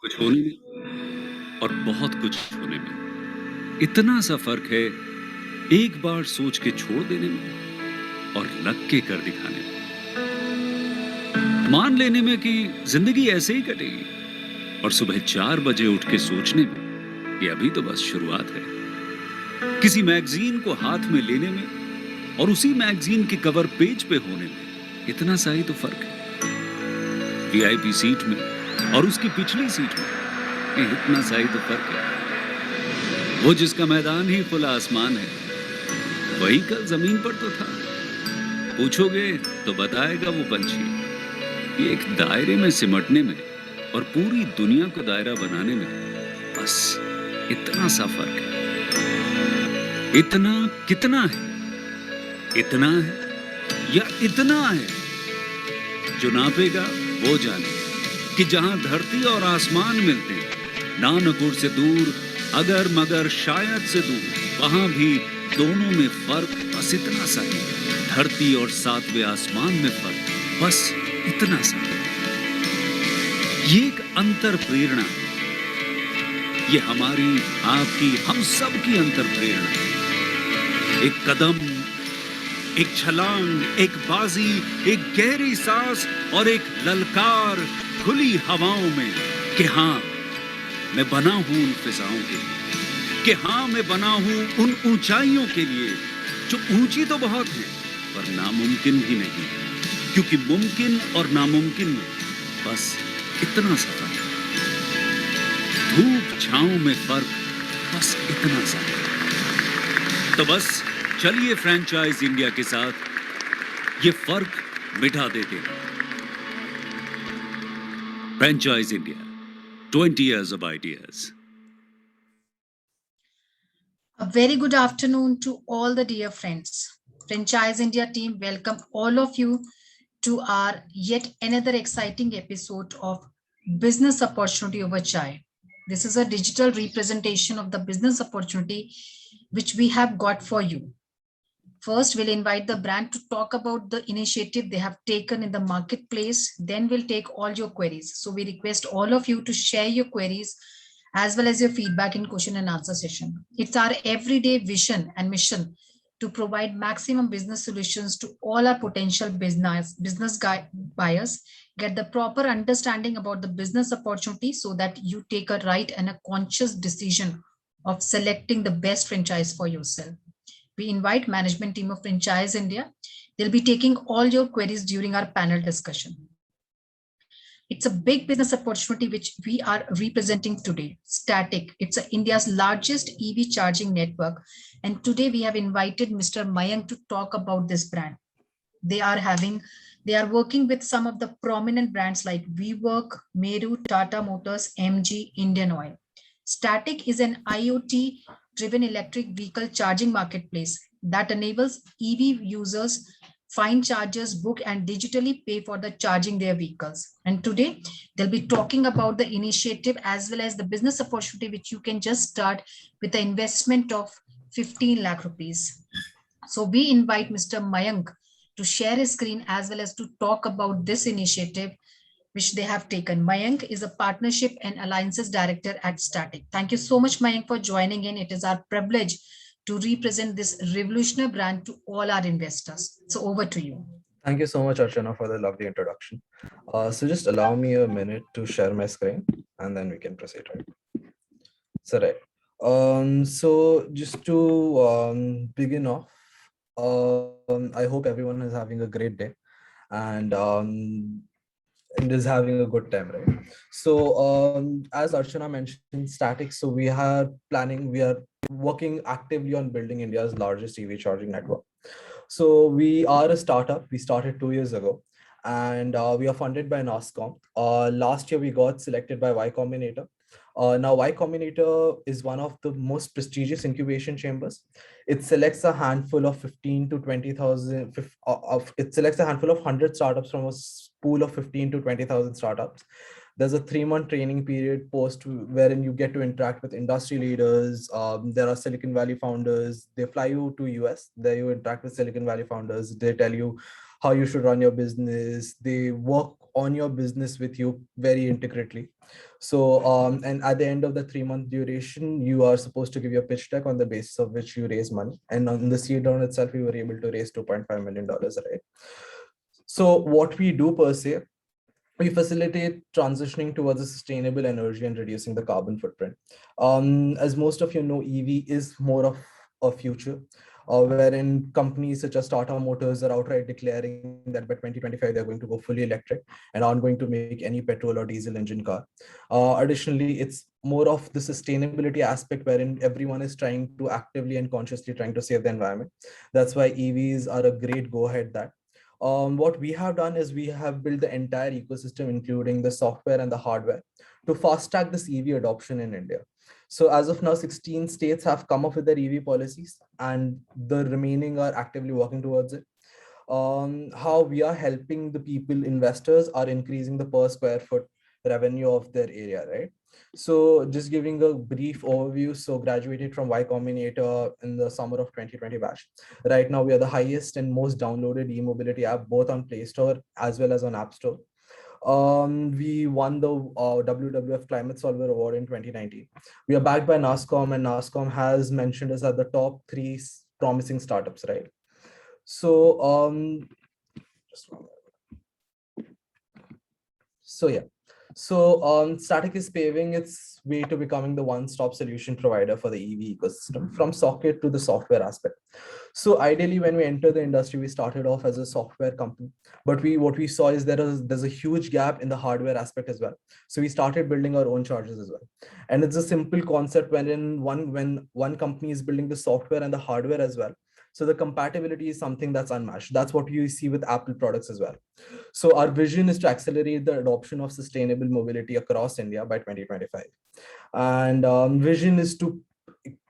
कुछ होने में और बहुत कुछ होने में इतना सा फर्क है। एक बार सोच के छोड़ देने में और लग के कर दिखाने में। मान लेने में कि जिंदगी ऐसे ही कटेगी और सुबह 4 बजे उठ के सोचने में कि अभी तो बस शुरुआत है। किसी मैगजीन को हाथ में लेने में और उसी मैगजीन के कवर पेज पे होने में इतना सा ही तो फर्क है। वीआईपी सीट में और उसकी पिछली सीट में इतना सा ही तो फर्क है। वो जिसका मैदान ही खुला आसमान है, वही कल जमीन पर तो था। पूछोगे तो बताएगा वो पंछी कि एक दायरे में सिमटने में और पूरी दुनिया को दायरा बनाने में बस इतना सा फर्क है। इतना कितना है? इतना है या इतना है? जो नापेगा वो जाने कि जहां धरती और आसमान मिलते हैं, नानपुर से दूर, अगर मगर शायद से दूर, वहां भी दोनों में फर्क बस इतना सा है। धरती और सातवें आसमान में फर्क बस इतना सा है। ये एक अंतर प्रेरणा है। ये हमारी, आपकी, हम सब की अंतर प्रेरणा है। एक कदम, एक छलांग, एक बाजी, एक गहरी सांस और एक ललकार खुली हवाओं में कि हाँ, मैं बना हूं उन फिजाओं के लिए, कि हाँ, मैं बना हूं उन ऊंचाइयों के लिए जो ऊंची तो बहुत है पर नामुमकिन भी नहीं, क्योंकि मुमकिन और नामुमकिन में बस इतना सा फर्क है। धूप छांव में फर्क बस इतना सा है। तो बस चलिए फ्रेंचाइज इंडिया के साथ ये फर्क मिटा देते हैं। Franchise India, 20 years of ideas. A very good afternoon to all the dear friends. Franchise India team welcome all of you to our yet another exciting episode of Business Opportunity Over Chai. This is a digital representation of the business opportunity which we have got for you. First, we'll invite the brand to talk about the initiative they have taken in the marketplace. Then we'll take all your queries. So we request all of you to share your queries as well as your feedback in question and answer session. It's our everyday vision and mission to provide maximum business solutions to all our potential business buyers, get the proper understanding about the business opportunity so that you take a right and a conscious decision of selecting the best franchise for yourself. We invite management team of Franchise India. They'll be taking all your queries during our panel discussion. It's a big business opportunity which we are representing today. Static. It's India's largest EV charging network. And today we have invited Mr. Mayank to talk about this brand. They are working with some of the prominent brands like WeWork, Meru, Tata Motors, MG, Indian Oil. Static is an IoT driven electric vehicle charging marketplace that enables EV users find chargers, book, and digitally pay for the charging their vehicles. And today they'll be talking about the initiative as well as the business opportunity which you can just start with the investment of 15 lakh rupees. So we invite Mr. Mayank to share his screen as well as to talk about this initiative which they have taken. Mayank is a partnership and alliances director at Static. Thank you so much, Mayank, for joining in. It is our privilege to represent this revolutionary brand to all our investors. So over to you. Thank you so much, Archana, for the lovely introduction. So just allow me a minute to share my screen and then we can proceed, right? So, right. So just to begin off, I hope everyone is having a great day and is having a good time, right? So as Archana mentioned, Static, so we are working actively on building India's largest EV charging network. So we are a startup. We started 2 years ago and we are funded by NASCOM. Last year we got selected by Y Combinator. Now Y Combinator is one of the most prestigious incubation chambers. It selects a handful of 15 to 20,000 it selects a handful of 100 startups from a pool of 15 to 20,000 startups. There's a 3-month training period post wherein you get to interact with industry leaders. There are Silicon Valley founders. They fly you to US. There you interact with Silicon Valley founders. They tell you how you should run your business. They work on your business with you very intricately. So and at the end of the 3-month duration, you are supposed to give your pitch deck on the basis of which you raise money. And on the seed round itself, we were able to raise $2.5 million, right? So what we do per se, we facilitate transitioning towards a sustainable energy and reducing the carbon footprint. As most of you know, EV is more of a future, wherein companies such as Tata Motors are outright declaring that by 2025, they're going to go fully electric and aren't going to make any petrol or diesel engine car. Additionally, it's more of the sustainability aspect wherein everyone is trying to actively and consciously trying to save the environment. That's why EVs are a great go ahead that. What we have done is we have built the entire ecosystem, including the software and the hardware, to fast track this EV adoption in India. So as of now, 16 states have come up with their EV policies, and the remaining are actively working towards it. How we are helping the people, investors are increasing the per square foot revenue of their area, right? So just giving a brief overview. So graduated from Y Combinator in the summer of 2020 batch. Right now, we are the highest and most downloaded e-mobility app, both on Play Store as well as on App Store. We won the WWF Climate Solver Award in 2019. We are backed by NASSCOM, and NASSCOM has mentioned us at the top 3 promising startups, right? So, just one minute. So yeah. So Static is paving its way to becoming the one-stop solution provider for the EV ecosystem, from socket to the software aspect. So ideally, when we enter the industry, we started off as a software company, but what we saw is there's a huge gap in the hardware aspect as well. So we started building our own chargers as well. And it's a simple concept when one company is building the software and the hardware as well. So the compatibility is something that's unmatched. That's what you see with Apple products as well. So our vision is to accelerate the adoption of sustainable mobility across India by 2025. And vision is to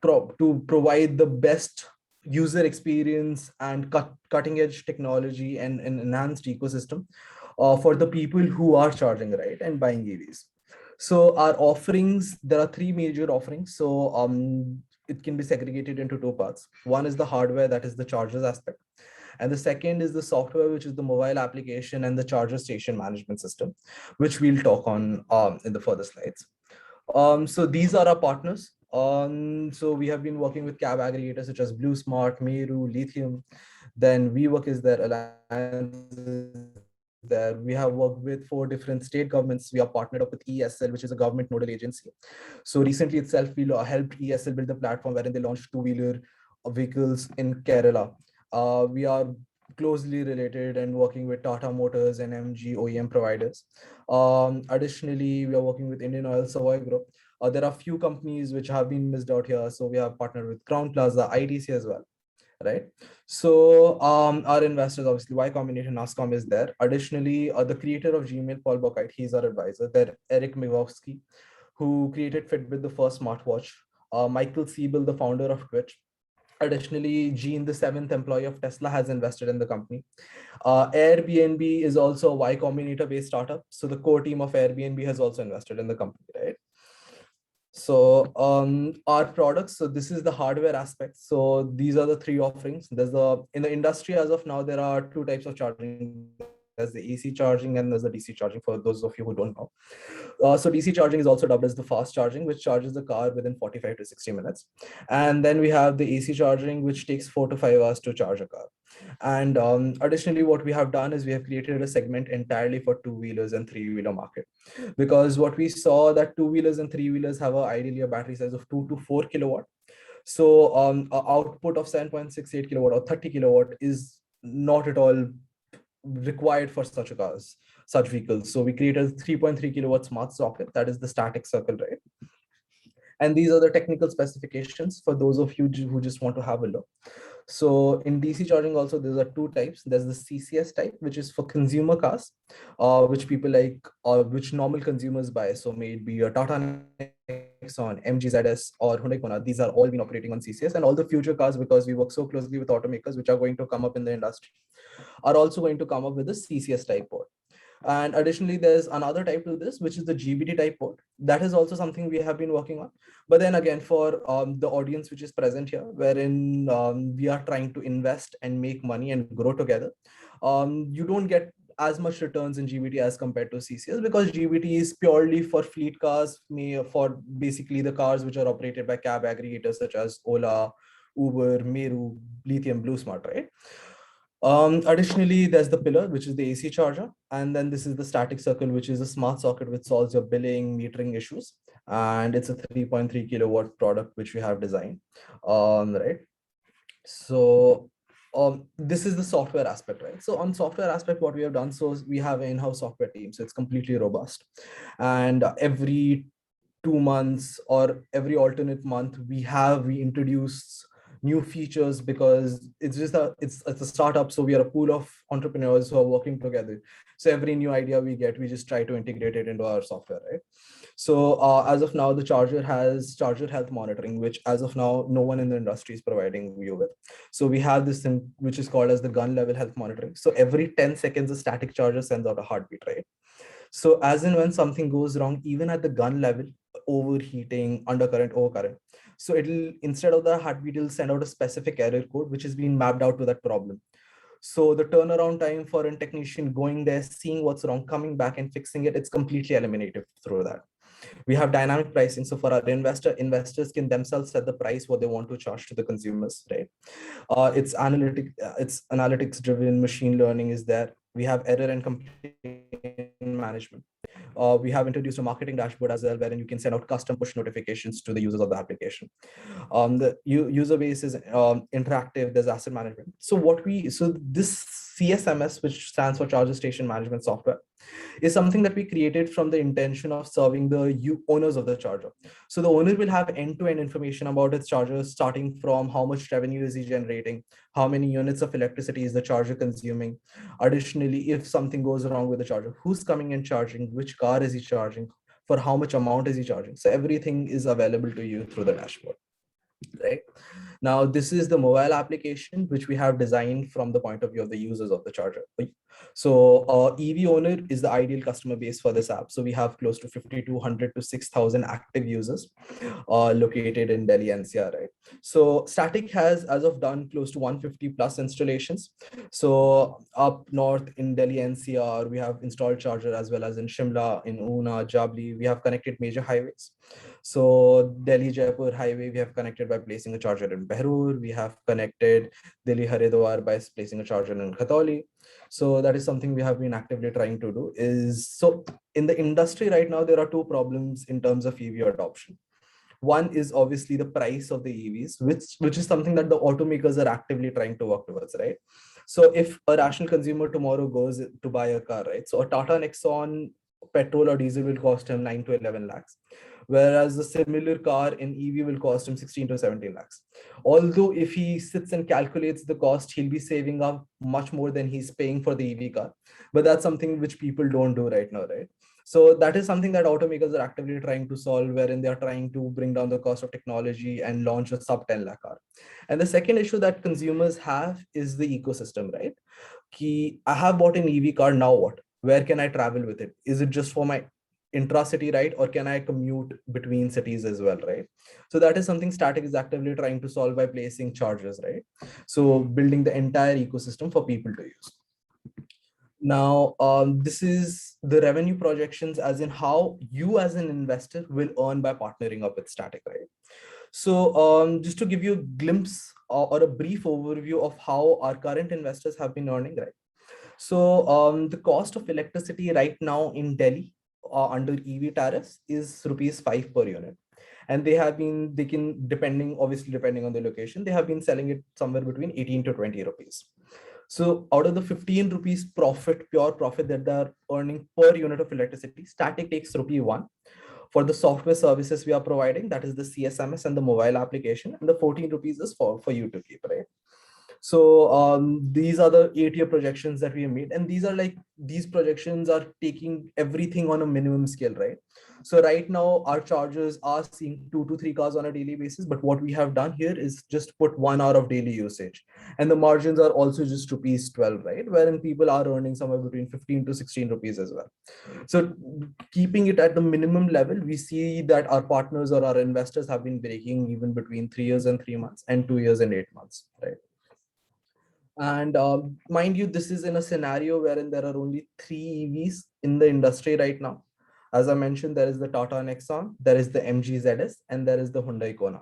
provide the best user experience and cutting edge technology and an enhanced ecosystem for the people who are charging, right, and buying EVs. So our offerings, there are 3 major offerings. So it can be segregated into 2 parts. One is the hardware, that is the chargers aspect. And the second is the software, which is the mobile application and the charger station management system, which we'll talk on in the further slides. So these are our partners. So we have been working with cab aggregators such as BlueSmart, Meru, Lithium. Then WeWork is there, Alliance there. We have worked with 4 different state governments. We are partnered up with ESL, which is a government nodal agency. So recently itself, we helped ESL build the platform wherein they launched 2-wheeler vehicles in Kerala. We are closely related and working with Tata Motors and MG OEM providers. Additionally, we are working with Indian Oil Savoy Group. There are few companies which have been missed out here. So we have partnered with Crown Plaza, ITC as well, right? So our investors, obviously, Y Combinator, NASSCOM is there. Additionally, the creator of Gmail, Paul Buckite, he's our advisor. There, Eric Migowski, who created Fitbit, the first smartwatch. Michael Siebel, the founder of Twitch. Additionally, Gene, the 7th employee of Tesla, has invested in the company. Airbnb is also a Y Combinator-based startup. So the core team of Airbnb has also invested in the company, right? So our products, so this is the hardware aspect. So these are the 3 offerings. There's in the industry as of now, there are 2 types of charging. There's the AC charging and there's the DC charging, for those of you who don't know. So DC charging is also dubbed as the fast charging, which charges the car within 45 to 60 minutes. And then we have the AC charging, which takes 4 to 5 hours to charge a car. And additionally, what we have done is we have created a segment entirely for 2-wheelers and 3-wheeler market. Because what we saw that 2-wheelers and 3-wheelers have ideally a battery size of 2 to 4 kilowatt. So output of 7.68 kilowatt or 30 kilowatt is not at all required for such vehicles. So we created a 3.3 kilowatt smart socket, that is the static circle, right? And these are the technical specifications for those of you who just want to have a look. So in DC charging also, there are 2 types. There's the CCS type, which is for consumer cars, which people like, or which normal consumers buy. So maybe a Tata Nexon, MG ZS, or Hyundai Kona. These are all been operating on CCS, and all the future cars, because we work so closely with automakers which are going to come up in the industry, are also going to come up with the CCS type port. And additionally, there's another type to this, which is the GBT type port. That is also something we have been working on. But then again, for the audience which is present here, wherein we are trying to invest and make money and grow together, you don't get as much returns in GBT as compared to CCS, because GBT is purely for fleet cars, for basically the cars which are operated by cab aggregators such as Ola, Uber, Meru, Lithium, BlueSmart, right? Additionally, there's the pillar, which is the AC charger. And then this is the static circle, which is a smart socket which solves your billing, metering issues. And it's a 3.3 kilowatt product, which we have designed, right? So this is the software aspect, right? So on software aspect, what we have done, so we have an in-house software team, so it's completely robust. And every 2 months or every alternate month, we introduce new features, because it's a startup. So we are a pool of entrepreneurs who are working together. So every new idea we get, we just try to integrate it into our software, right? So as of now, the charger has charger health monitoring, which as of now, no one in the industry is providing you with. So we have this thing which is called as the gun level health monitoring. So every 10 seconds, a static charger sends out a heartbeat, right? So as in when something goes wrong, even at the gun level, overheating, undercurrent, overcurrent. So it'll, instead of the heartbeat, it'll send out a specific error code, which is being mapped out to that problem. So the turnaround time for a technician going there, seeing what's wrong, coming back and fixing it, it's completely eliminated through that. We have dynamic pricing. So for our investors can themselves set the price what they want to charge to the consumers, right? It's analytics driven, machine learning is there. We have error and complaint management. We have introduced a marketing dashboard as well, wherein you can send out custom push notifications to the users of the application. The user base is interactive. There's asset management. So this CSMS, which stands for Charger Station Management Software, is something that we created from the intention of serving the owners of the charger. So the owner will have end-to-end information about its charger, starting from how much revenue is he generating, how many units of electricity is the charger consuming. Additionally, if something goes wrong with the charger, who's coming and charging, which car is he charging, for how much amount is he charging. So everything is available to you through the dashboard, right? Now, this is the mobile application, which we have designed from the point of view of the users of the charger. So EV owner is the ideal customer base for this app. So we have close to 5,200 to 6,000 active users located in Delhi NCR, right? So Static has, as of done, close to 150 plus installations. So up north in Delhi NCR, we have installed charger, as well as in Shimla, in Una, Jabli, we have connected major highways. So Delhi Jaipur highway, we have connected by placing a charger in Behror. We have connected Delhi Haridwar by placing a charger in Khatoli. So that is something we have been actively trying to do. So in the industry right now, there are two problems in terms of EV adoption. One is obviously the price of the EVs, which is something that the automakers are actively trying to work towards, right? So if a rational consumer tomorrow goes to buy a car, right? So a Tata Nexon petrol or diesel will cost him 9 to 11 lakhs, whereas the similar car in EV will cost him 16 to 17 lakhs. Although if he sits and calculates the cost, he'll be saving up much more than he's paying for the EV car. But that's something which people don't do right now, right? So that is something that automakers are actively trying to solve, wherein they are trying to bring down the cost of technology and launch a sub 10 lakh car. And the second issue that consumers have is the ecosystem, right? I have bought an EV car, now what? Where can I travel with it? Is it just for my intra-city ride, or can I commute between cities as well, right? So that is something Static is actively trying to solve by placing chargers, right? So building the entire ecosystem for people to use. Now, this is the revenue projections, as in how you as an investor will earn by partnering up with Static, right? So just to give you a glimpse or a brief overview of how our current investors have been earning, right? So the cost of electricity right now in Delhi under EV tariffs is rupees 5 per unit. And they can, depending on the location, they have been selling it somewhere between 18 to 20 rupees. So out of the 15 rupees profit, pure profit that they're earning per unit of electricity, Static takes rupee 1. For the software services we are providing, that is the CSMS and the mobile application, and the 14 rupees is for you to keep, right? So these are the 8-year projections that we have made, and these projections are taking everything on a minimum scale, right? So right now our chargers are seeing 2 to 3 cars on a daily basis, but what we have done here is just put 1 hour of daily usage, and the margins are also just rupees 12, right? Wherein people are earning somewhere between 15 to 16 rupees as well. So keeping it at the minimum level, we see that our partners or our investors have been breaking even between 3 years and 3 months and 2 years and 8 months, right? And mind you, this is in a scenario wherein there are only 3 EVs in the industry right now. As I mentioned, there is the Tata Nexon, there is the MG ZS, and there is the Hyundai Kona.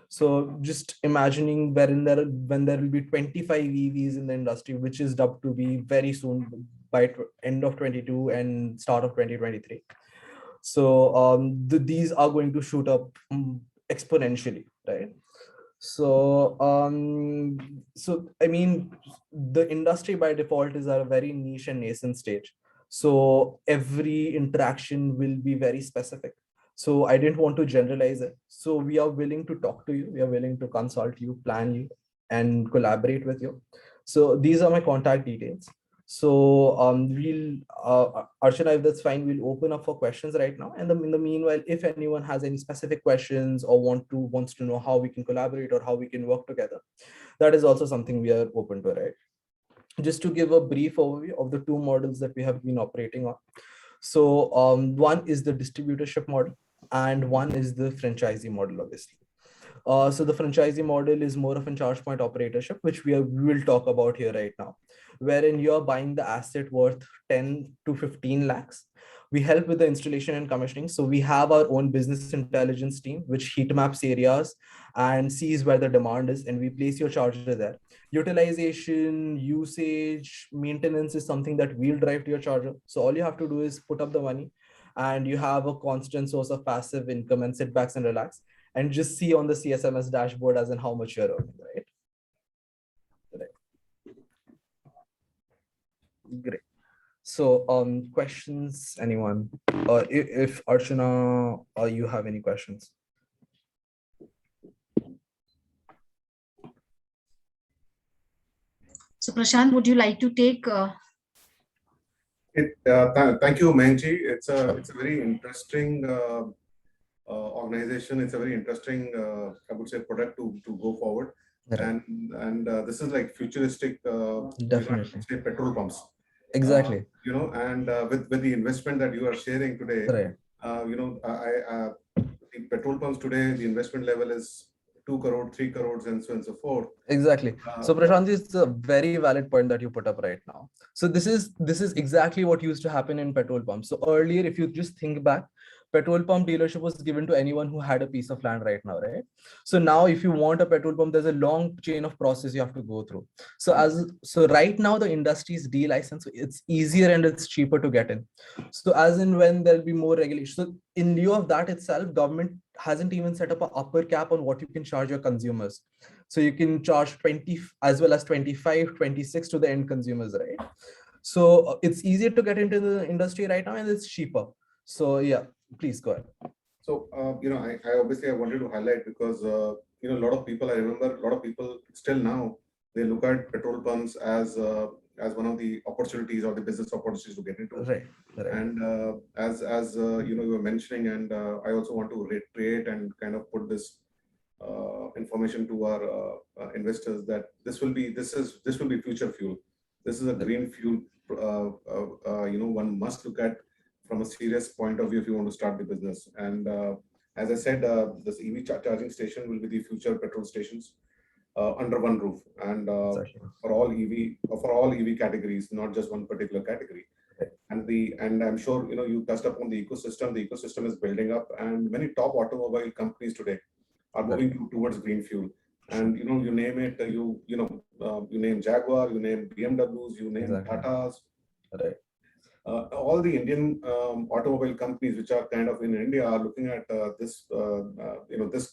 So just imagining when there will be 25 EVs in the industry, which is dubbed to be very soon by end of 22 and start of 2023. So these are going to shoot up exponentially, right? So I mean, the industry by default is at a very niche and nascent stage. So every interaction will be very specific. So I didn't want to generalize it. So we are willing to talk to you. We are willing to consult you, plan you, and collaborate with you. So these are my contact details. So we'll Archana, if that's fine, we'll open up for questions right now. And in the meanwhile, if anyone has any specific questions or wants to know how we can collaborate or how we can work together, that is also something we are open to, right? Just to give a brief overview of the two models that we have been operating on. So one is the distributorship model and one is the franchisee model, obviously. So the franchisee model is more of a charge point operatorship, which we will talk about here right now, wherein you're buying the asset worth 10 to 15 lakhs. We help with the installation and commissioning. So we have our own business intelligence team, which heat maps areas and sees where the demand is, and we place your charger there. Utilization, usage, maintenance is something that we'll drive to your charger. So all you have to do is put up the money and you have a constant source of passive income and sit back and relax and just see on the CSMS dashboard as in how much you're earning, right? Great. So questions, anyone? If Archana, you have any questions? So Prashant, would you like to take? Thank you, Mahenji. It's a very interesting organization. It's a very interesting, I would say, product to go forward. Right. And this is like futuristic, Definitely. say petrol pumps. Exactly. And with the investment that you are sharing today, Right. The petrol pumps today, the investment level is 2 crore, 3 crores, and so on and so forth. Exactly. So Prashant, is a very valid point that you put up right now. So this is exactly what used to happen in petrol pumps. So earlier, if you just think back, petrol pump dealership was given to anyone who had a piece of land right now, right? So now if you want a petrol pump, there's a long chain of process you have to go through. So right now the industry is de-licensed, so it's easier and it's cheaper to get in. So as in when there'll be more regulation. So in lieu of that itself, government hasn't even set up an upper cap on what you can charge your consumers. So you can charge 20 as well as 25, 26 to the end consumers, right? So it's easier to get into the industry right now and it's cheaper. So yeah, please go ahead. So, I obviously I wanted to highlight because, a lot of people, I remember a lot of people still now, they look at petrol pumps as one of the opportunities or the business opportunities to get into. Right. And as you were mentioning, and I also want to reiterate and kind of put this information to our investors that this will be future fuel. This is a green fuel. One must look at from a serious point of view if you want to start the business. And as I said, this EV charging station will be the future petrol stations under one roof, and for all EV categories, not just one particular category. And I'm sure you touched upon the ecosystem. The ecosystem is building up, and many top automobile companies today are moving towards green fuel. And you name it, you name Jaguar, you name BMWs, you name Tatas. Right. All the Indian automobile companies which are kind of in India are looking at this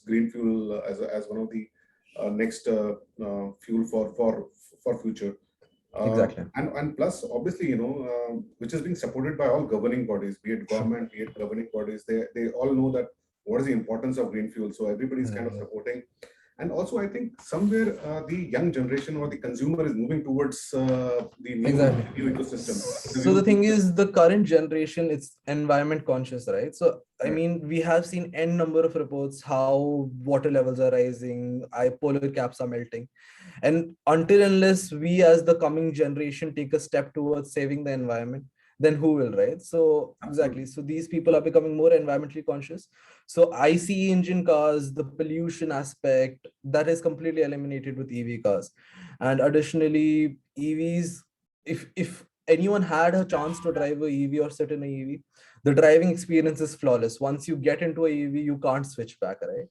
green fuel as one of the next fuel for future. Exactly. And plus, obviously, which is being supported by all governing bodies, be it government, be it governing bodies. They all know that what is the importance of green fuel. So everybody's kind of supporting. And also, I think somewhere the young generation or the consumer is moving towards the new ecosystem. So the thing is, the current generation, it's environment conscious, right? So, I mean, we have seen n number of reports how water levels are rising, polar caps are melting. And until unless we as the coming generation take a step towards saving the environment, then who will, right? So exactly. So these people are becoming more environmentally conscious. So ICE engine cars, the pollution aspect, that is completely eliminated with EV cars. And additionally, EVs, if anyone had a chance to drive a EV or sit in a EV, the driving experience is flawless. Once you get into a EV, you can't switch back, right?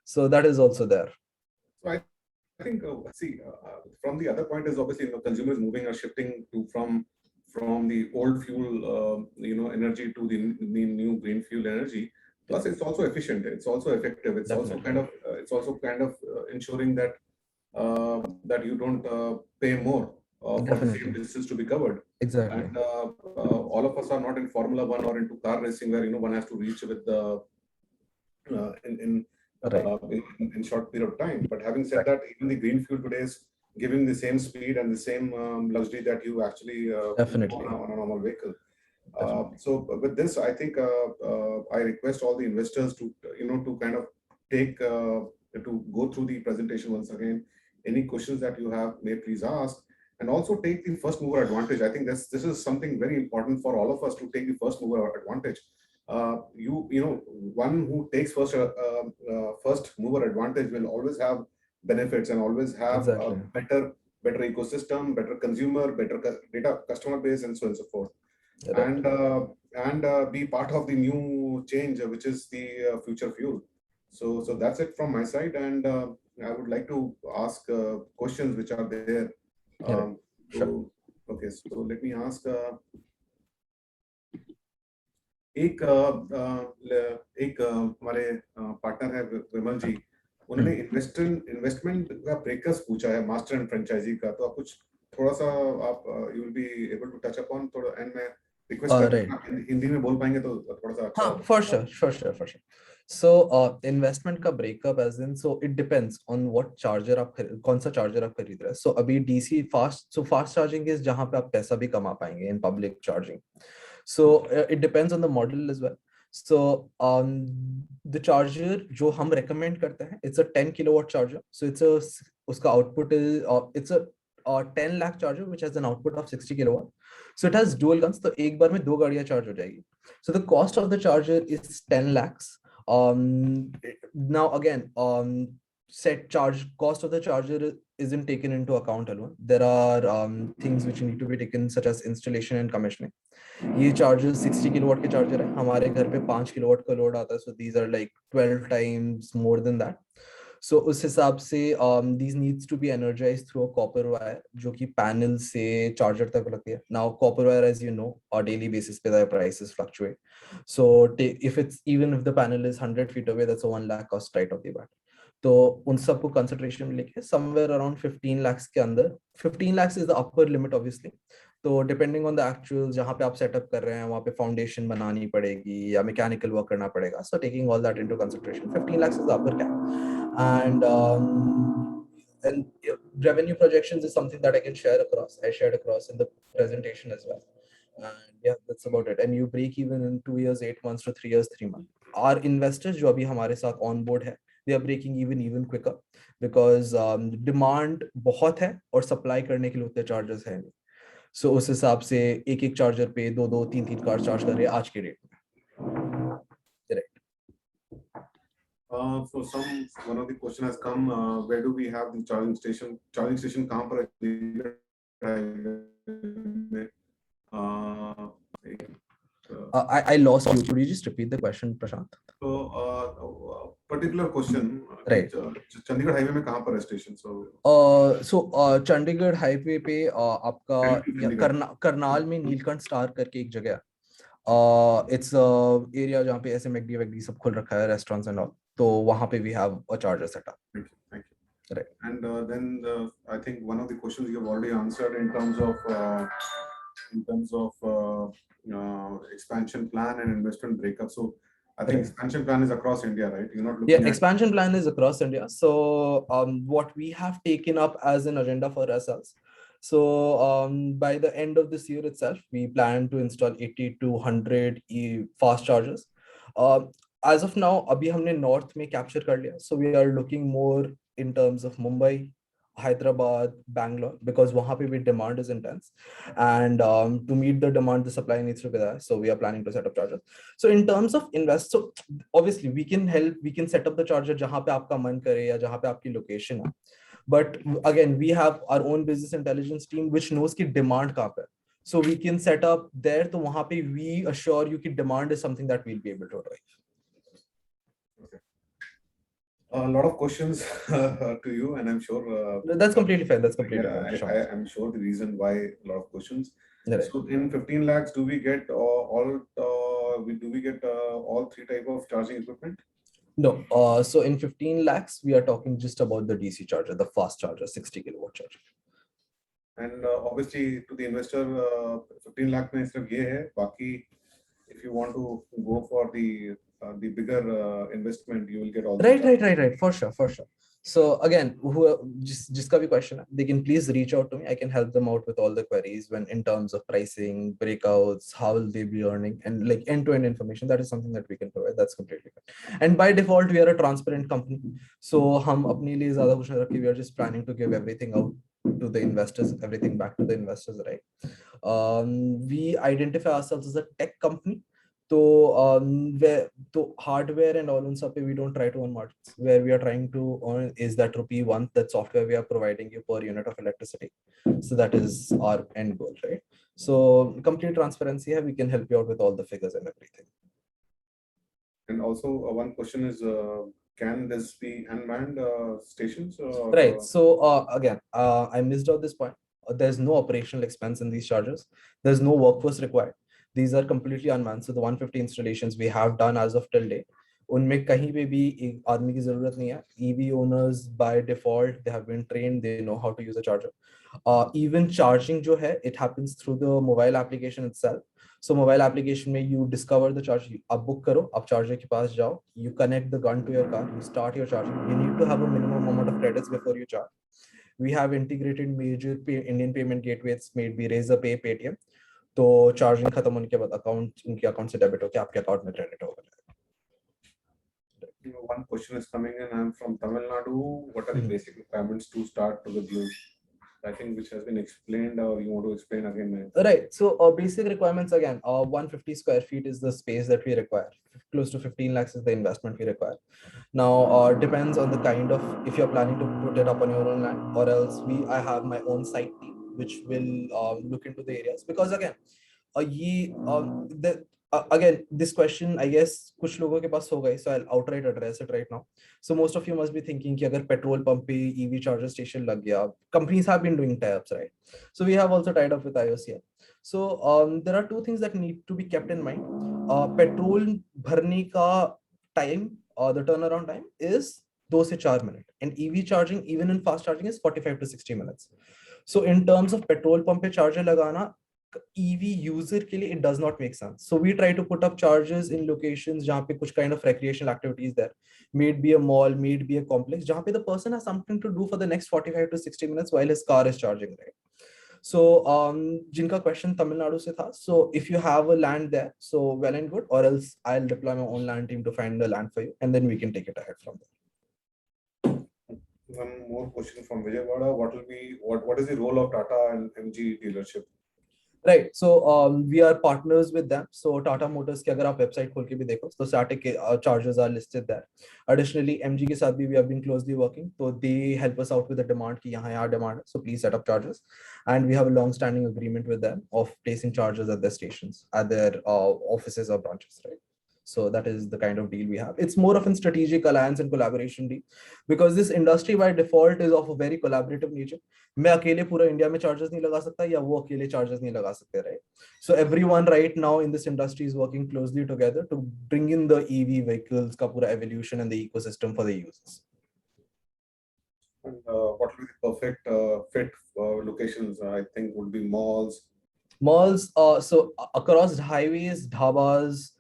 So that is also there. So I think, from the other point is obviously, consumers moving or shifting from the old fuel, energy to the new green fuel energy. Plus, it's also efficient. It's also effective. It's also Definitely. kind of ensuring that that you don't pay more for the same Definitely. distance to be covered. Exactly. And all of us are not in Formula One or into car racing where one has to reach with the in Right. in short period of time. But having said that, even the green fuel today is giving the same speed and the same luxury that you actually Definitely. on a normal vehicle. Definitely. So with this, I think I request all the investors to to kind of take to go through the presentation once again. Any questions that you have, may please ask, and also take the first mover advantage. I think this is something very important for all of us to take the first mover advantage. One who takes first mover advantage will always have benefits and always have a Exactly. better ecosystem, better consumer, better data customer base, and so on and so forth. Right. And be part of the new change, which is the future fuel. So that's it from my side, and I would like to ask questions which are there. Right. Sure. So, okay, so let me ask. एक हमारे partner है विमल जी, उन्होंने investment का breakers पूछा है master and franchise का, तो आप कुछ थोड़ा सा आप you will be able to touch upon थोड़ा, एंड मैं रिक्वेस्ट करता हूं आप हिंदी में बोल पाएंगे तो थोड़ा सा अच्छा हाँ, for sure. So investment का breakup as in, so it depends on what charger आप कौन सा charger आप खरीद रहे हैं. So अभी DC fast charging is जहाँ पे आप पैसा भी कमा पाएंगे in public charging. So it depends on the model as well. So the charger जो हम recommend करते हैं, it's a 10 kilowatt charger. So उसका output is it's a 10 lakh charger which has an output of 60 kilowatt. So it has dual guns. तो एक बार में दो गाड़ियां charge हो जाएगी. So the cost of the charger is 10 lakhs. Now again, set charge cost of the charger isn't taken into account alone. There are things which need to be taken, such as installation and commissioning. ये chargers 60 kilowatt के charger है, हमारे घर पे 5 kilowatt का load आता है, so these are like 12 times more than that. So उस हिसाब से these needs to be energized through a copper wire जो कि panel से charger तक लगती है. Now copper wire, as you know, on daily basis पे the prices fluctuate. So even if the panel is 100 feet away, that's a 1 lakh cost right off the bat. तो उन सबको consideration में लेके somewhere around 15 lakhs के अंदर, 15 lakhs is the upper limit obviously. तो depending on the actual जहाँ पे आप सेटअप कर रहे हैं वहाँ पे फाउंडेशन बनानी पड़ेगी या मैकेनिकल वर्क करना पड़ेगा. So taking all that into consideration, 15 lakhs is the upper cap. And revenue projections is something that I can share across. I shared across in the presentation as well. And yeah, that's about it. And you break even in 2 years, 8 months to 3 years, 3 months. Our investors जो अभी हमारे साथ on board है, they are breaking even quicker because demand बहुत है और supply करने के लिए उतने charges हैं नहीं. So उस हिसाब से एक चार्जर पे 2-3 कार चार्ज कर रहे हैं आज के डेट में. So one of the question has come, where do we have the charging station? Charging station कहाँ पर है? I lost you. Could you just repeat the question, Prashant? So particular question. Right. Chandigarh highway में कहाँ पर है station? So Chandigarh highway पे आपका करनाल में नीलकंठ स्टार करके एक जगह है. It's एरिया जहाँ पे ऐसे मैकडी सब खुल रखा है, रेस्टोरेंट्स एंड ऑल. तो वहाँ पे we have a charger setup. Thank you. Right. And then I think one of the questions you have already answered in terms of expansion plan and investment breakup. So I think expansion plan is across India, right? You're not looking at... expansion plan is across India. So what we have taken up as an agenda for ourselves. So by the end of this year itself, we plan to install 80 to 100 fast chargers. As of now, अभी हमने north में capture कर लिया. So we are looking more in terms of Mumbai, Hyderabad, Bangalore, because wahan pe bhi demand is intense, and to meet the demand, the supply needs to be there. So we are planning to set up chargers. So in terms of invest, so obviously we can help, we can set up the charger jahan pe aapka man kare ya jahan pe aapki location hai. But again, we have our own business intelligence team which knows ki demand kahan pe hai. So we can set up there. So wahan pe we assure you ki demand is something that we'll be able to drive. A lot of questions to you, and I'm sure That's completely fair. That's completely yeah, fair. I'm sure the reason why a lot of questions. Right. So in 15 lakhs, do we get all three type of charging equipment? No. So in 15 lakhs, we are talking just about the DC charger, the fast charger, 60 kilowatt charger. And obviously to the investor, 15 lakh mein sirf ye hai. Baki, if you want to go for the bigger investment, you will get all. Right. For sure. So again, who jiska bhi question hai, they can please reach out to me. I can help them out with all the queries when in terms of pricing, breakouts, how will they be earning, and like end-to-end information. That is something that we can provide. That's completely fine. And by default, we are a transparent company. So hum apne liye zyada kuch nahi rakhe. We are just planning to give everything out to the investors, everything back to the investors, right? We identify ourselves as a tech company. So hardware and all on stuff, we don't try to earn margins. Where we are trying to earn is that rupee one, that software we are providing you per unit of electricity. So that is our end goal, right? So complete transparency here, we can help you out with all the figures and everything. And also one question is, can this be unmanned stations? Right. So again, I missed out this point. There's no operational expense in these chargers. There's no workforce required. These are completely unmanned. So the 150 installations we have done as of till date, उनमें कहीं पे भी एक आदमी की जरूरत नहीं है. EV owners by default, they have been trained, they know how to use a charger. Even charging जो है, it happens through the mobile application itself. So mobile application में you discover the charge, आप book करो, आप charger के पास जाओ, you connect the gun to your car, you start your charging. You need to have a minimum amount of credits before you charge. We have integrated major Indian payment gateways, maybe Razorpay, Paytm. तो charging खत्म होने के बाद account उनके account से debit होकर आपके account में क्रेडिट होगा. One question is coming in. I'm from Tamil Nadu. What are the basic requirements to start with you? I think which has been explained, or you want to explain again? Right. So basic requirements again, 150 square feet is the space that we require. Close to 15 lakhs is the investment we require. Now depends on the kind of, if you're planning to put it up on your own land, or else I have my own site team which will look into the areas, because again again this question I guess कुछ लोगों के पास होगा, so I'll outright address it right now. So most of you must be thinking कि अगर petrol pump पे EV charger station लग गया, companies have been doing tie-ups, right? So we have also tied up with IOCL. So there are two things that need to be kept in mind. Petrol भरने का time, the turnaround time is 2 से 4 minutes, and EV charging even in fast charging is 45 to 60 minutes. So in terms of petrol pump पे charger लगाना, EV user के लिए it does not make sense. So we try to put up chargers in locations जहाँ पे कुछ kind of recreational activities there, may it be a mall, may it be a complex, जहाँ पे the person has something to do for the next 45 to 60 minutes while his car is charging, right? So जिनका question Tamil Nadu से था, so if you have a land there, so well and good, or else I'll deploy my own land team to find the land for you, and then we can take it ahead from there. One more question from Vijayawada. What is the role of Tata and MG dealership? Right. So we are partners with them. So Tata Motors की अगर आप website खोल के भी देखो, तो static chargers are listed there. Additionally, MG के साथ भी we have been closely working. So they help us out with the demand कि यहाँ यहाँ demand है. So please set up chargers. And we have a long-standing agreement with them of placing chargers at their stations, at their offices or branches, right? So that is the kind of deal we have. It's more of a strategic alliance and collaboration deal, because this industry by default is of a very collaborative nature. मैं अकेले पूरा India में chargers नहीं लगा सकता, या वो अकेले चार्जर्स नहीं लगा सकते, right? So everyone right now in this industry is working closely together to bring in the EV vehicles का पूरा evolution and the ecosystem for the users. And what will be the perfect fit locations? I think would be malls. Malls, so across highways, dhabas,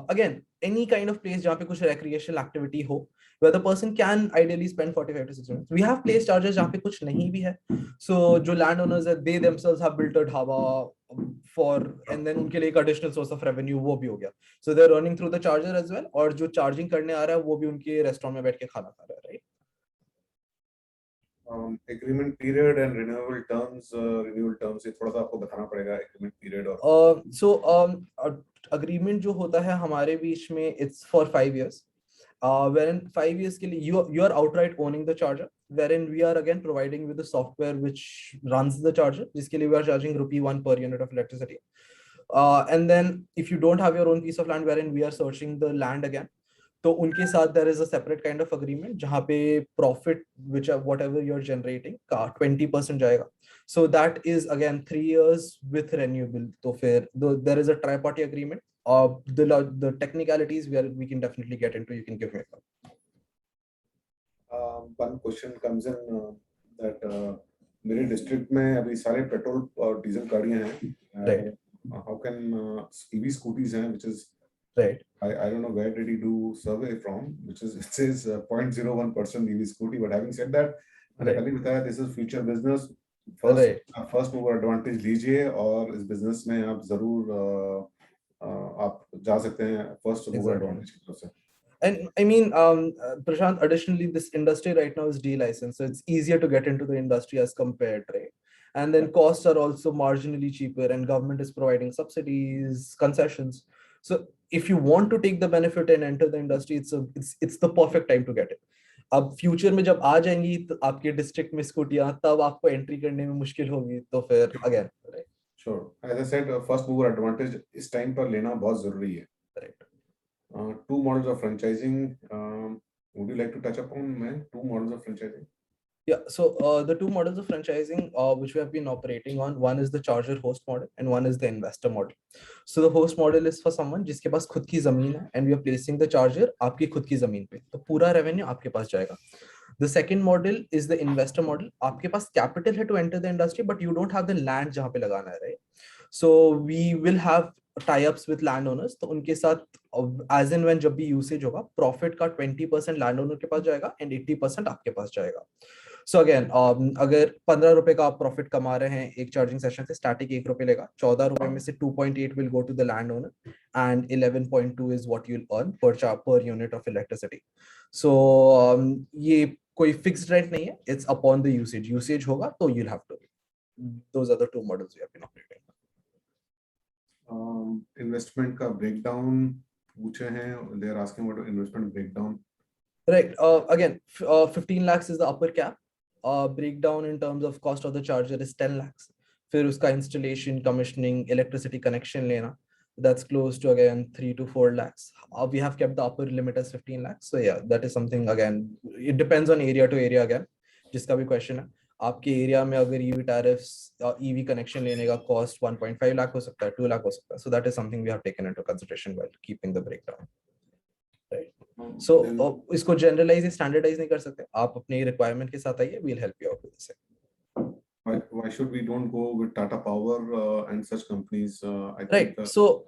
again any kind of place जहाँ पे कुछ recreational activity हो, where the person can ideally spend 45 to 60 minutes. We have place chargers जहाँ पे कुछ नहीं भी है. So जो landowners है, they themselves have built a dhaba for, and then उनके लिए एक additional source of revenue वो भी हो गया. So they're earning through the charger as well, और जो charging करने आ रहा है वो भी उनके restaurant में बैठ के खाना खा रहा है, right? Agreement period and renewal terms ये थोड़ा सा आपको बताना पड़ेगा agreement period और agreement जो होता है हमारे बीच में it's for 5 years. Wherein 5 years के लिए you are outright owning the charger, wherein we are again providing with the software which runs the charger, जिसके लिए we are charging ₹1 per unit of electricity. And then if you don't have your own piece of land, wherein we are searching the land again, तो उनके साथ there is a separate kind of agreement जहाँ पे profit which whatever you're generating का 20% जाएगा. So that is again 3 years with renewable. तो फिर there is a tri-party agreement. The technicalities where we can definitely get into, you can give me a call. one question comes in that मेरे district में अभी सारे petrol और diesel गाड़ियां हैं. Right. How can EV scooters हैं which is Right. I don't know where did he do survey from, which is it says 0.01% EV scooty. But having said that, मैंने कल ही बताया this is future business. First mover advantage लीजिए और इस business में आप जरूर आप जा सकते हैं first mover advantage की तरफ से. And I mean, Prashant, additionally, this industry right now is D-licensed, so it's easier to get into the industry as compared, right? And then costs are also marginally cheaper, and government is providing subsidies, concessions. So if you want to take the benefit and enter the industry, it's the perfect time to get it. अब future में जब आ जाएंगी तो आपके district में स्कूटियां, तब आपको एंट्री करने में मुश्किल होगी, तो फिर again right. Sure. As I said, first mover advantage इस टाइम पर लेना बहुत जरूरी है. Correct. Two models of franchising. Would you like to touch upon, man? Two models of franchising. Yeah, so the two models of franchising which we have been operating on, one is the charger host model and one is the investor model. So the host model is for someone जिसके पास खुद की जमीन है and we are placing the charger आपकी खुद की जमीन पे, तो पूरा revenue आपके पास जाएगा. The second model is the investor model. आपके पास capital है to enter the industry, but you don't have the land जहाँ पे लगाना है, right? So we will have tie-ups with landowners. तो उनके साथ as and when जब भी usage होगा, profit का 20% landowner के पास जाएगा and 80% आपके पास जाएगा. So again, अगर 15 रुपए का आप प्रॉफिट कमा रहे हैं एक चार्जिंग सेशन से, स्टैटिक 1 रुपए लेगा, 14 रुपए में से 2.8 will go to the landowner and 11.2 is what you'll earn per unit of electricity. So ये कोई फिक्स्ड रेंट नहीं है, it's upon the usage होगा तो you'll have to. Those are the two models we have been operating. Investment का breakdown पूछे हैं, they are asking about investment breakdown. Right. Again, 15 lakhs is the upper cap. Breakdown in terms of cost of the charger is 10 lakhs. फिर उसका installation, commissioning, electricity connection लेना, that's close to again 3 to 4 lakhs. We have kept the upper limit as 15 lakhs. So yeah, that is something again, it depends on area to area again. जिसका भी question है, आपके area में अगर EV tariffs, EV connection लेने का cost 1.5 lakh हो सकता है, 2 lakh हो सकता है. So that is something we have taken into consideration while keeping the breakdown. Right. So इसको generalize standardize नहीं कर सकते, आप अपने requirement के साथ आइए, we'll help you out with this. Why should we don't go with Tata Power and such companies? I Right. think, So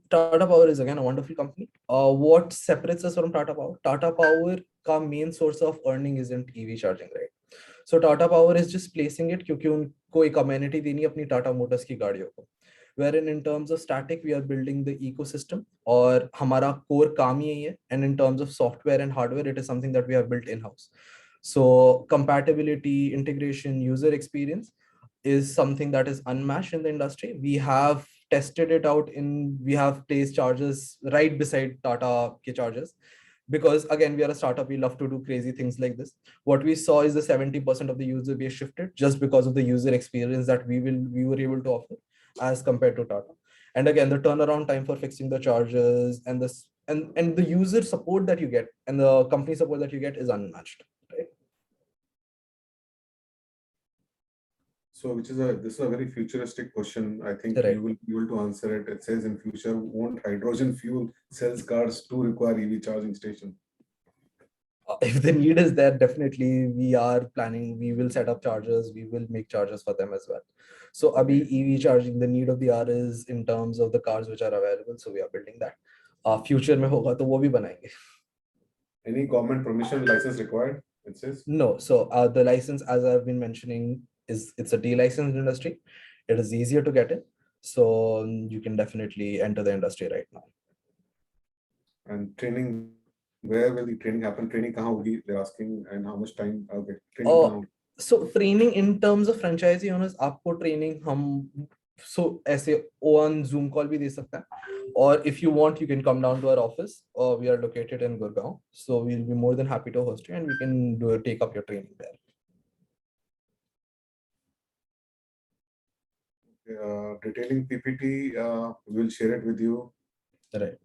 Tata Power is again a wonderful company. What separates us from Tata Power? Tata Power का main source of earning isn't EV charging, right? So Tata Power is just placing it क्योंकि उनको एक amenity देनी अपनी Tata Motors की गाड़ियों को. Wherein in terms of static, we are building the ecosystem और हमारा core काम ही यही है. And in terms of software and hardware, it is something that we have built in-house. So compatibility, integration, user experience is something that is unmatched in the industry. We have tested it out we have placed chargers right beside Tata ke chargers. Because again, we are a startup, we love to do crazy things like this. What we saw is the 70% of the user base shifted just because of the user experience that we were able to offer as compared to Tata. And again, the turnaround time for fixing the chargers and the user support that you get and the company support that you get is unmatched, right? So this is a very futuristic question. I think Right. you will be able to answer it. It says in future, won't hydrogen fuel cells cars to require EV charging station? If the need is there, definitely we are planning, we will set up chargers, we will make chargers for them as well. So abhi EV charging, the need of the hour is in terms of the cars which are available. So we are building that. Future mein hoga to wo bhi banayenge. Any government permission license required? It says No. So the license, as I've been mentioning, it's a D-licensed industry. It is easier to get in. So you can definitely enter the industry right now. And training, where will the training happen? Training kahan hogi? They're asking, and how much time? Okay, training kahan hogi? So training in terms of franchisee owners, आपको training हम so ऐसे on Zoom call भी दे सकता है, or if you want you can come down to our office. We are located in Gurgaon, so we'll be more than happy to host you and we can take up your training there. Detailing PPT, we'll share it with you. Right.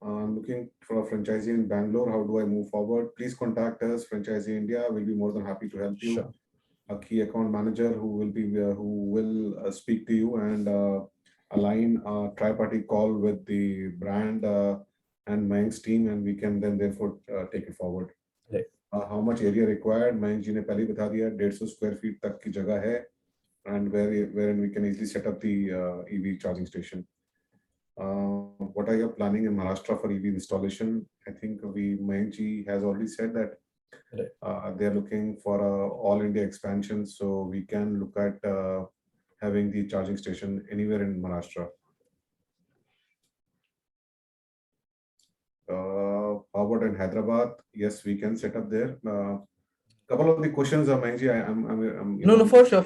I'm looking for a franchisee in Bangalore. How do I move forward? Please contact us, Franchisee India. We'll be more than happy to help you. Sure. A key account manager who will speak to you and align a tri-party call with the brand and Mayank's team, and we can then therefore take it forward. Right. How much area required? Mayank ji ने पहले ही बता दिया, 150 square feet तक की जगह है, and wherein we can easily set up the EV charging station. What are you planning in Maharashtra for EV installation? I think Mayank ji has already said that they are looking for a all India expansion, so we can look at having the charging station anywhere in Maharashtra. How about in Hyderabad? Yes, we can set up there. Couple of the questions, Mayank ji, I'm No, for sure.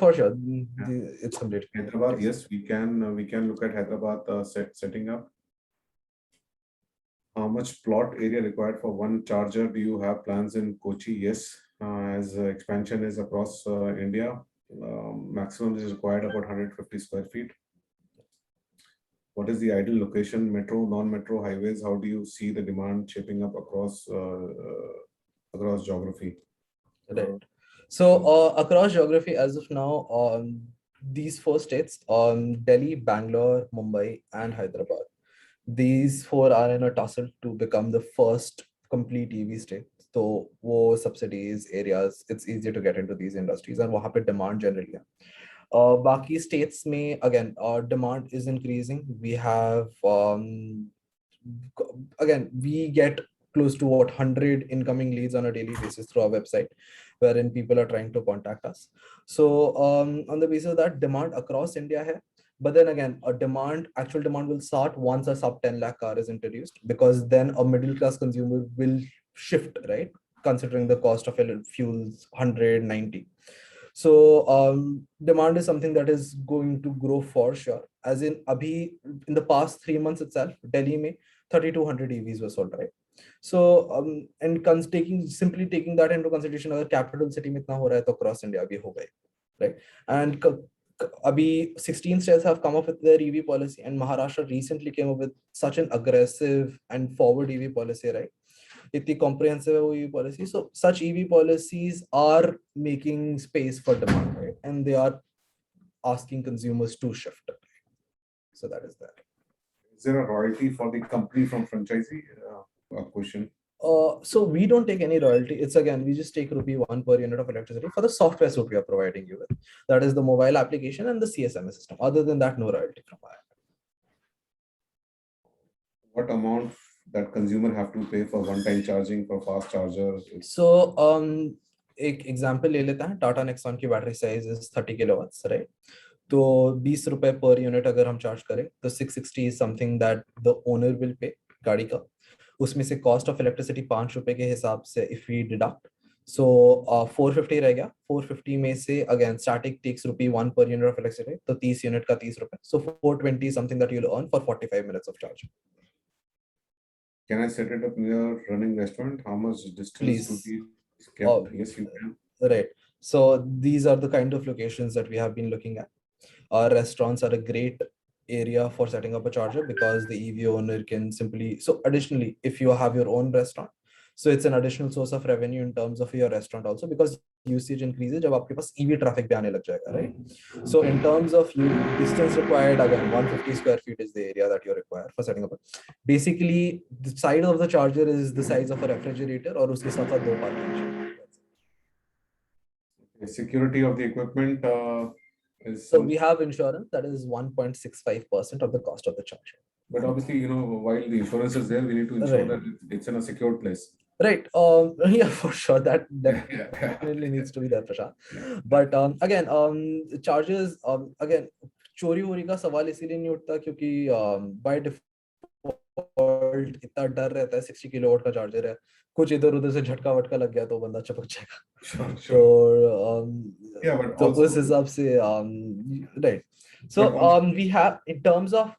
It's complete. Hyderabad, yes, we can look at Hyderabad setting up. How much plot area required for one charger? Do you have plans in Kochi? Yes, as expansion is across India, maximum is required about 150 square feet. What is the ideal location? Metro, non-metro, highways? How do you see the demand shaping up across across geography? Right. So across geography as of now, these four states, Delhi, Bangalore, Mumbai, and Hyderabad, these four are in a tussle to become the first complete EV state. So वो subsidies areas, it's easier to get into these industries and वहाँ पे demand generally है. बाकी states में again demand is increasing. We have again we get close to 100 incoming leads on a daily basis through our website, wherein people are trying to contact us. So on the basis of that, demand across India hai. But then again, actual demand will start once a sub 10 lakh car is introduced, because then a middle class consumer will shift, right? Considering the cost of fuels 190. So demand is something that is going to grow for sure. As in in the past 3 months itself, Delhi mein 3,200 EVs were sold, right? So and simply taking that into consideration, agar capital city mein itna ho raha hai, to across India bhi hoga, right? And abhi 16 states have come up with their EV policy, and Maharashtra recently came up with such an aggressive and forward EV policy, right? इतनी comprehensive है वो EV policy. So such EV policies are making space for demand, right? And they are asking consumers to shift. So that is that. Is there a royalty for the company from franchisee? A question. So we don't take any royalty. It's again, we just take ₹1 per unit of electricity for the software suite we are providing you with. That is the mobile application and the CSMS system. Other than that, no royalty from our end. What amount that consumer have to pay for one-time charging for fast chargers? So एक example ले लेते हैं. Tata Nexon की battery size is 30 kilowatts, right? तो 20 रुपए per unit अगर हम charge करें, तो 660 is something that the owner will pay गाड़ी का. उसमें से cost of electricity 5 रुपए के हिसाब से if we deduct, so 450 रह गया. 450 में से again static takes ₹1 per unit of electricity, तो 30 unit का 30 रुपए. So 420 is something that you'll earn for 45 minutes of charge. Can I set it up near running restaurant? How much distance Please. to be kept? Yes, you can. Right. So these are the kind of locations that we have been looking at. Our restaurants are a great area for setting up a charger, because the EV owner can simply, so additionally, if you have your own restaurant, so it's an additional source of revenue in terms of your restaurant also, because usage increases जब आपके पास EV traffic भी आने लग जाएगा, right? So in terms of distance required, again 150 square feet is the area that you require for setting up. Basically, the size of the charger is the size of a refrigerator, और उसके साथ साथ 2 parking. The security of the equipment is. So we have insurance that is 1.65% of the cost of the charger. But obviously, you know, while the insurance is there, we need to ensure that it's in a secure place. Right. Yeah, for sure. That definitely needs to be there, Prashant. But again, charges, again, चोरी वोरी का सवाल इसीलिए नहीं उठता क्योंकि by default default इतना डर रहता है 60 किलोवाट का चार्जर है, कुछ इधर उधर से झटका वटका लग गया तो बंदा चिपक जाएगा. Sure, तो sure. Yeah, but तो also, उस हिसाब से right. So but also, we have in terms of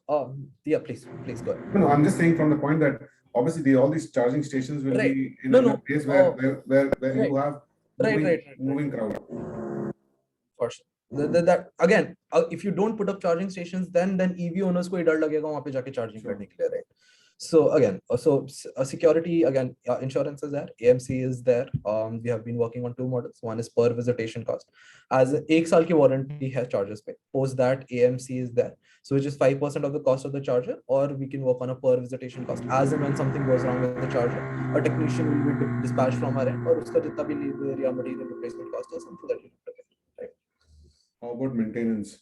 yeah, please go ahead. no, I'm just saying from the point that obviously all these charging stations will Right. be in No, a no. place where Right. you have Right. moving crowd. For sure. That again, if you don't put up charging stations, then EV owners को ही डर लगेगा वहाँ पे जाके charging Sure. करने के लिए, right? So again, security again, insurance is there, AMC is there. We have been working on two models. One is per visitation cost. As एक साल की warranty है chargers पे. Post that AMC is there. So which is 5% of the cost of the charger, or we can work on a per visitation cost. As and when something goes wrong with the charger, a technician will be dispatched from our end, और उसका जितना भी labor या material replacement cost है, something that we have to pay. Right? How about maintenance?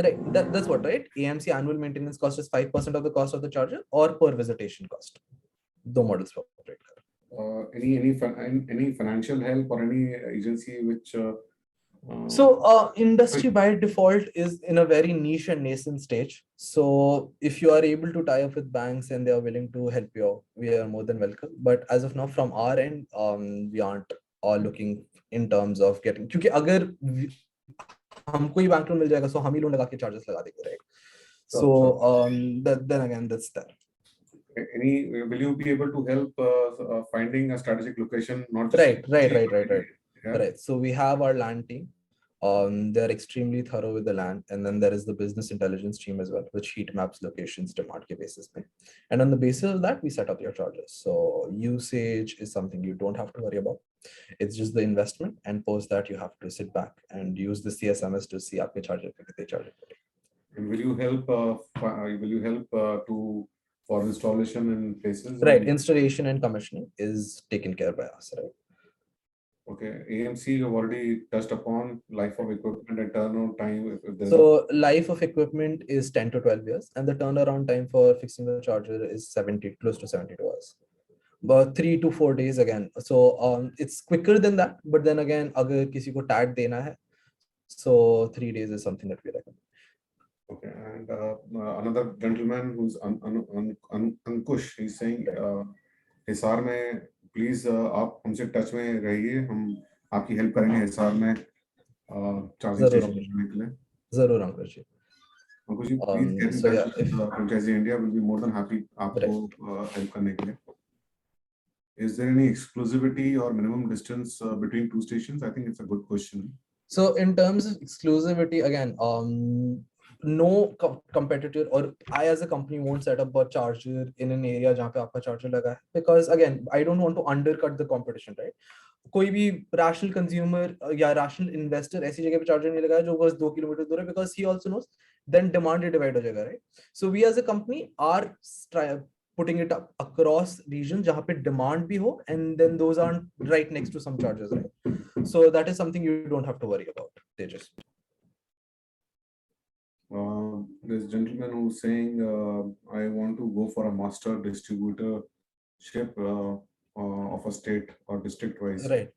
Right, that's what, right? AMC annual maintenance cost is 5% of the cost of the charger or per visitation cost. दो models for operate कर. Any financial help or any agency which So industry by default is in a very niche and nascent stage. So if you are able to tie up with banks and they are willing to help you out, we are more than welcome. But as of now, from our end, we aren't all looking in terms of getting. क्योंकि अगर हमको ही bank loan मिल जाएगा, so हम ही loan लगा के charges लगा देंगे, right? So then again, that's that. will you be able to help finding a strategic location? Not just Right. Yeah. Right. So we have our land team. They're extremely thorough with the land, and then there is the business intelligence team as well, which heat maps locations demand ke basis pe. And on the basis of that, we set up your charges. So usage is something you don't have to worry about. It's just the investment, and post that you have to sit back and use the CSMS to see aapke charger pe kitne charge kare. And will you help to for installation in places? Right. Installation and commissioning is taken care by us, right? Okay, AMC you've already touched upon life of equipment and turnaround time. If there's So life of equipment is 10 to 12 years, and the turnaround time for fixing the charger is close to 72 hours. But 3 to 4 days again. So it's quicker than that, but then again, अगर किसी को tag देना है, so 3 days is something that we recommend. Okay, and another gentleman who's Ankush, he's saying, Hisar में please आप हमसे touch में रहिए, हम आपकी हेल्प करेंगे हिसार में चार्जिंग स्टेशन बनाने के लिए. जरूर अंकुश जी. Ankush ji, please get in touch with Franchisee India. Will be more than happy आपको help करने के लिए. Is there any exclusivity or minimum distance between two stations? I think it's a good question. So in terms of exclusivity, again, no competitor or I as a company won't set up a charger in an area जहाँ पे आपका charger लगा है, because again, I don't want to undercut the competition, right? कोई भी rational consumer या rational investor ऐसी जगह पे charger नहीं लगाया जो बस 2 किलोमीटर दूर है, because he also knows then demand divide हो जाएगा, right? So we as a company are putting it up across regions जहाँ पे demand भी हो, and then those aren't right next to some chargers, right? So that is something you don't have to worry about. Tejas. This gentleman who's saying, I want to go for a master distributorship of a state or district wise. Right.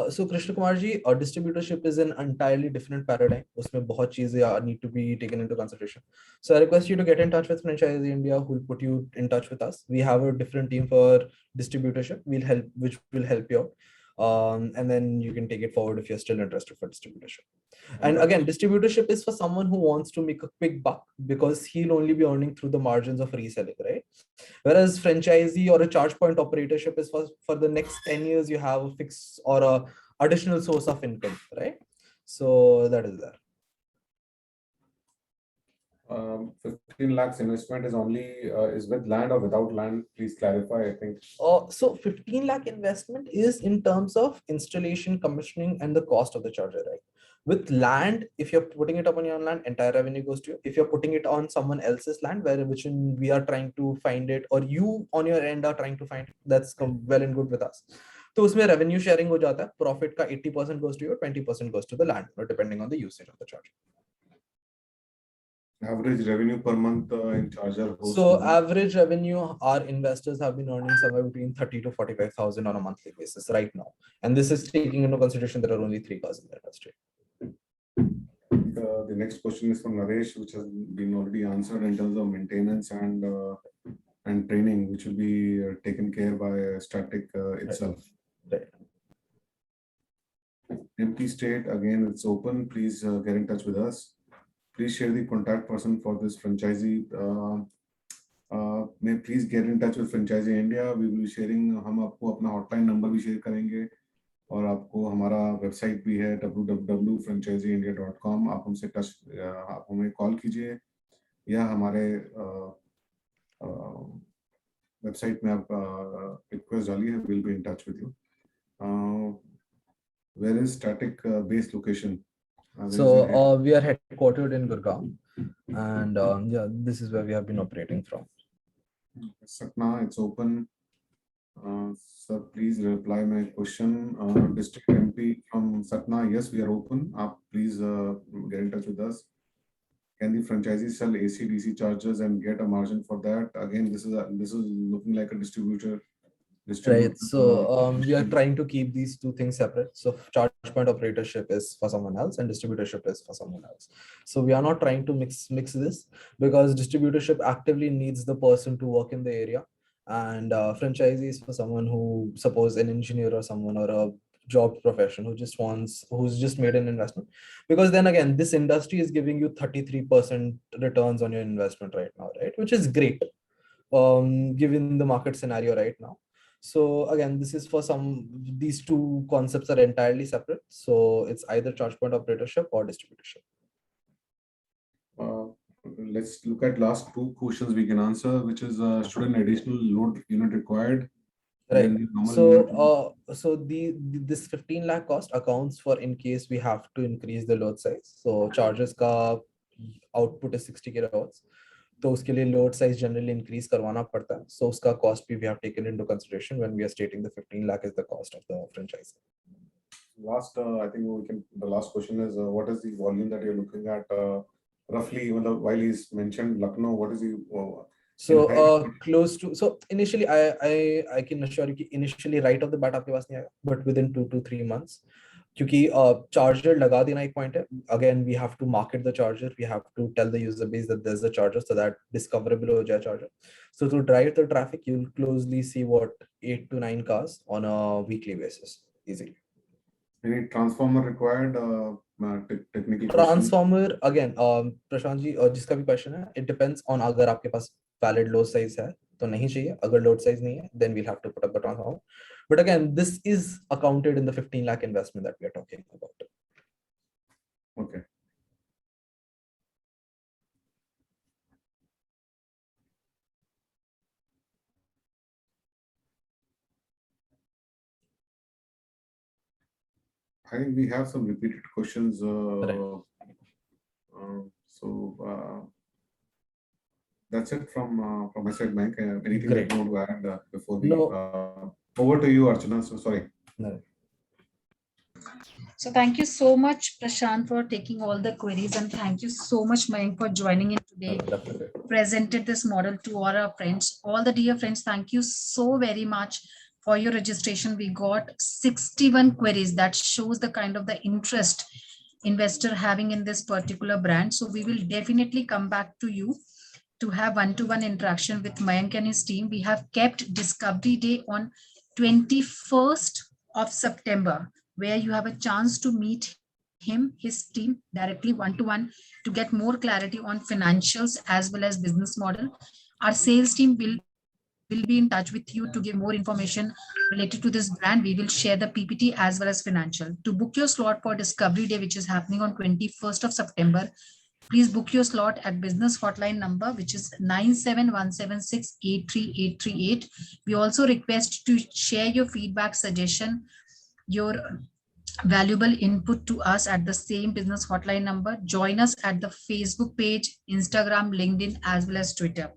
So Krishna Kumar ji, distributorship is an entirely different paradigm. Usme bahut cheezein need to be taken into consideration. So I request you to get in touch with Franchisee India, who will put you in touch with us. We have a different team for distributorship. Which will help you out. And then you can take it forward if you're still interested for distributorship. And again, distributorship is for someone who wants to make a quick buck, because he'll only be earning through the margins of reselling, right? Whereas franchisee or a charge point operatorship is for the next 10 years, you have a fixed or a additional source of income, right? So that is there. 15 lakhs investment is only is with land or without land? Please clarify. I think so 15 lakh investment is in terms of installation, commissioning, and the cost of the charger, right? With land, if you're putting it up on your own land, entire revenue goes to you. If you're putting it on someone else's land, we are trying to find it, or you on your end are trying to find it, that's well and good with us. So usme revenue sharing ho jata hai. Profit ka 80% goes to you, 20% goes to the land, depending on the usage of the charger. Average revenue per month in charger. So average revenue, our investors have been earning somewhere between 30 to 45,000 on a monthly basis right now. And this is taking into consideration there are only 3 cars in the industry. The next question is from Naresh, which has been already answered in terms of maintenance and and training, which will be taken care by Static itself. Right. Empty state, again, it's open. Please get in touch with us. Please share the contact person for this franchisee. May please get in touch with Franchisee India. We will be sharing. हम आपको अपना hotline number भी share करेंगे और आपको हमारा website भी है www.franchiseeindia.com. आप हमसे आप हमें call कीजिए या हमारे website में आप request डालिए. We'll be in touch with you. Where is Static base location? So we are headquartered in Gurgaon, and yeah, this is where we have been operating from. Satna, it's open. Sir, please reply my question. District MP from Satna, yes, we are open. Please get in touch with us. Can the franchisee sell AC/DC chargers and get a margin for that? Again, this is looking like a distributor. Right. So we are trying to keep these two things separate. So charge point operatorship is for someone else and distributorship is for someone else. So we are not trying to mix this, because distributorship actively needs the person to work in the area, and franchisee is for someone who, suppose an engineer or someone, or a job profession who's just made an investment. Because then again, this industry is giving you 33% returns on your investment right now, right? Which is great, given the market scenario right now. So again, this is for these two concepts are entirely separate. So it's either charge point operatorship or distributorship. Let's look at last two questions we can answer, which is should an additional load unit required? Right. So this 15 lakh cost accounts for in case we have to increase the load size. So chargers ka output is 60 kilowatts. तो उसके लिए load size generally increase करवाना पड़ता है. So उसका cost भी we have taken into consideration when we are stating the 15 lakh is the cost of the franchise. Last, I think the last question is what is the volume that you're looking at roughly, while he's mentioned Lucknow, what is the close to, so initially I can assure you initially right off the bat आपके पास नहीं आएगा, but within 2 to 3 months, क्योंकि charger लगा देना एक point है. Again, we have to market the charger, we have to tell the user base that there's a charger so that discoverable हो जाए charger. So to drive the traffic, you'll closely see 8 to 9 cars on a weekly basis easily. Any transformer required? Technical transformer question? Again, Prashant ji, जिसका भी question है, it depends on अगर आपके पास valid load size है तो नहीं चाहिए. अगर load size नहीं है, then we'll have to put up the transformer. But again, this is accounted in the 15 lakh investment that we are talking about. Okay. I think we have some repeated questions. That's it from my side, Mike. Anything that you want to add before we over to you, Archana? So sorry. No. So thank you so much, Prashant, for taking all the queries, and thank you so much, Mayank, for joining in today. Presented this model to all our friends. All the dear friends, thank you so very much for your registration. We got 61 queries. That shows the kind of the interest investor having in this particular brand. So we will definitely come back to you to have one-to-one interaction with Mayank and his team. We have kept Discovery Day on 21st of September, where you have a chance to meet him, his team directly one-to-one to get more clarity on financials as well as business model. Our sales team will be in touch with you to give more information related to this brand. We will share the PPT as well as financial. To book your slot for Discovery Day, which is happening on 21st of September, please book your slot at business hotline number, which is 9717683838. We also request to share your feedback, suggestion, your valuable input to us at the same business hotline number. Join us at the Facebook page, Instagram, LinkedIn, as well as Twitter.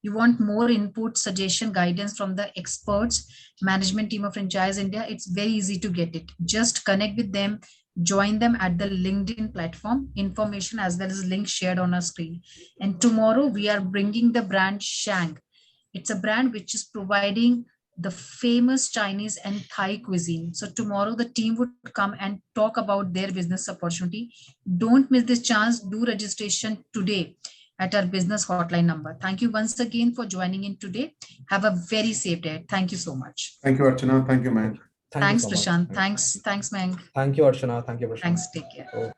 You want more input, suggestion, guidance from the experts, management team of Franchise India, it's very easy to get it. Just connect with them, join them at the LinkedIn platform, information as well as link shared on our screen. And tomorrow we are bringing the brand Shang. It's a brand which is providing the famous Chinese and Thai cuisine. So tomorrow the team would come and talk about their business opportunity. Don't miss this chance. Do registration today. at our business hotline number. Thank you once again for joining in today. Have a very safe day. Thank you so much. Thank you, Archana. Thank you, Mayank. Thank you Thanks, so much. Prashant. Thanks, Mayank. Thank you, Archana. Thank you, Prashant. Thanks. Take care. Okay.